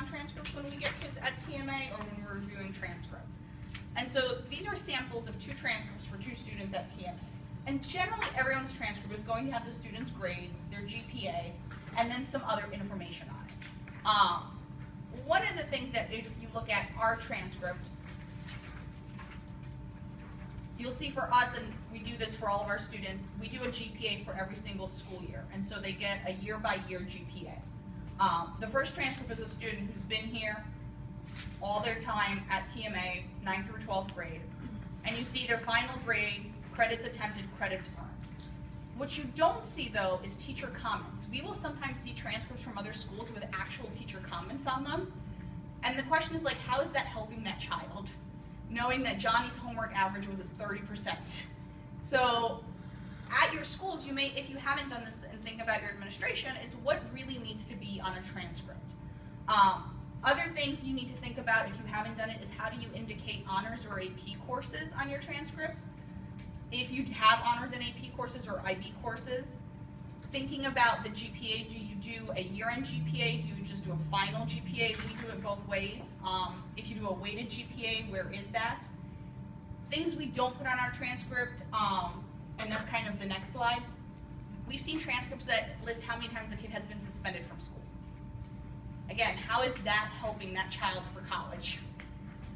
transcripts when we get kids at TMA or when we're reviewing transcripts. And so these are samples of 2 transcripts for 2 students at TMA. And generally everyone's transcript is going to have the student's grades, their GPA, and then some other information on it. One of the things that if you look at our transcript, you'll see for us, and we do this for all of our students, we do a GPA for every single school year. And so they get a year-by-year GPA. The first transcript is a student who's been here all their time at TMA, 9th through 12th grade. And you see their final grade, credits attempted, credits earned. What you don't see, though, is teacher comments. We will sometimes see transcripts from other schools with actual teacher comments on them. And the question is, like, how is that helping that child? Knowing that Johnny's homework average was at 30%. So at your schools, you may, if you haven't done this and think about your administration, is what really needs to be on a transcript. Other things you need to think about if you haven't done it is how do you indicate honors or AP courses on your transcripts. If you have honors and AP courses or IB courses, thinking about the GPA, do you do a year-end GPA? Do you just do a final GPA? We do it both ways. If you do a weighted GPA, where is that? Things we don't put on our transcript, and that's kind of the next slide. We've seen transcripts that list how many times the kid has been suspended from school. Again, how is that helping that child for college?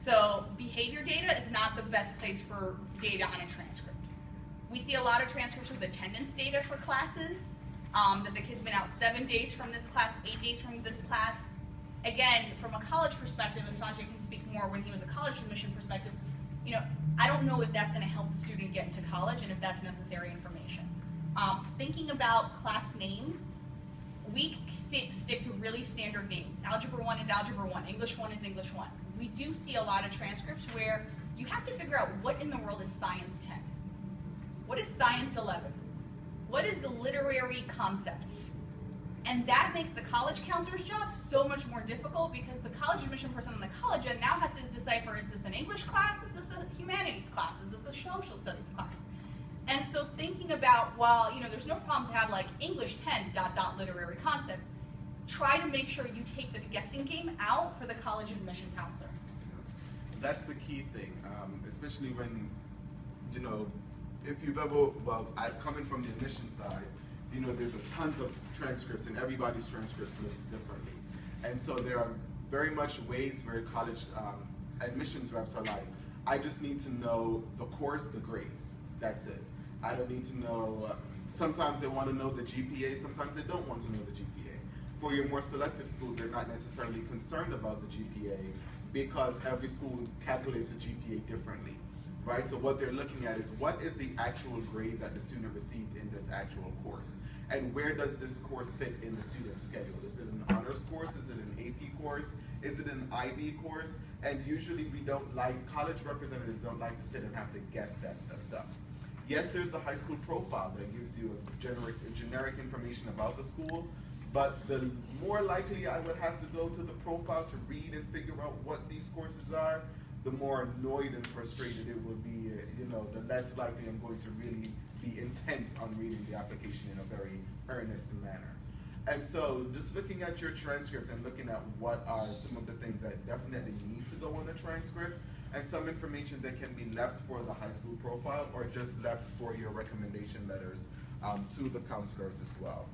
So behavior data is not the best place for data on a transcript. We see a lot of transcripts with attendance data for classes, that the kid's been out 7 days from this class, 8 days from this class. Again, from a college perspective, and Sanjay can speak more when he was a college admission perspective, you know, I don't know if that's going to help the student get into college and if that's necessary information. Thinking about class names, we stick to really standard names. Algebra 1 is Algebra 1, English 1 is English 1. We do see a lot of transcripts where you have to figure out what in the world is Science 10? What is Science 11? What is literary concepts? And that makes the college counselor's job so much more difficult because the college admission person on the college end now has to decipher, is this an English class? Is this a humanities class? Is this a social studies class? And so thinking about, well, you know, there's no problem to have like English 10 ... literary concepts. Try to make sure you take the guessing game out for the college admission counselor. That's the key thing, especially when, you know, if you've ever, well, I've come in from the admission side, you know, there's a tons of transcripts and everybody's transcripts looks differently. And so there are very much ways where college admissions reps are like, I just need to know the course, the grade, that's it. I don't need to know, sometimes they want to know the GPA, sometimes they don't want to know the GPA. For your more selective schools, they're not necessarily concerned about the GPA because every school calculates the GPA differently, right? So what they're looking at is what is the actual grade that the student received in this actual course? And where does this course fit in the student's schedule? Is it an honors course? Is it an AP course? Is it an IB course? And usually we don't like, college representatives don't like to sit and have to guess that stuff. Yes, there's the high school profile that gives you a generic information about the school, but the more likely I would have to go to the profile to read and figure out what these courses are, the more annoyed and frustrated it will be, you know, the less likely I'm going to really be intent on reading the application in a very earnest manner. And so just looking at your transcript and looking at what are some of the things that definitely need to go on a transcript, and some information that can be left for the high school profile or just left for your recommendation letters to the counselors as well.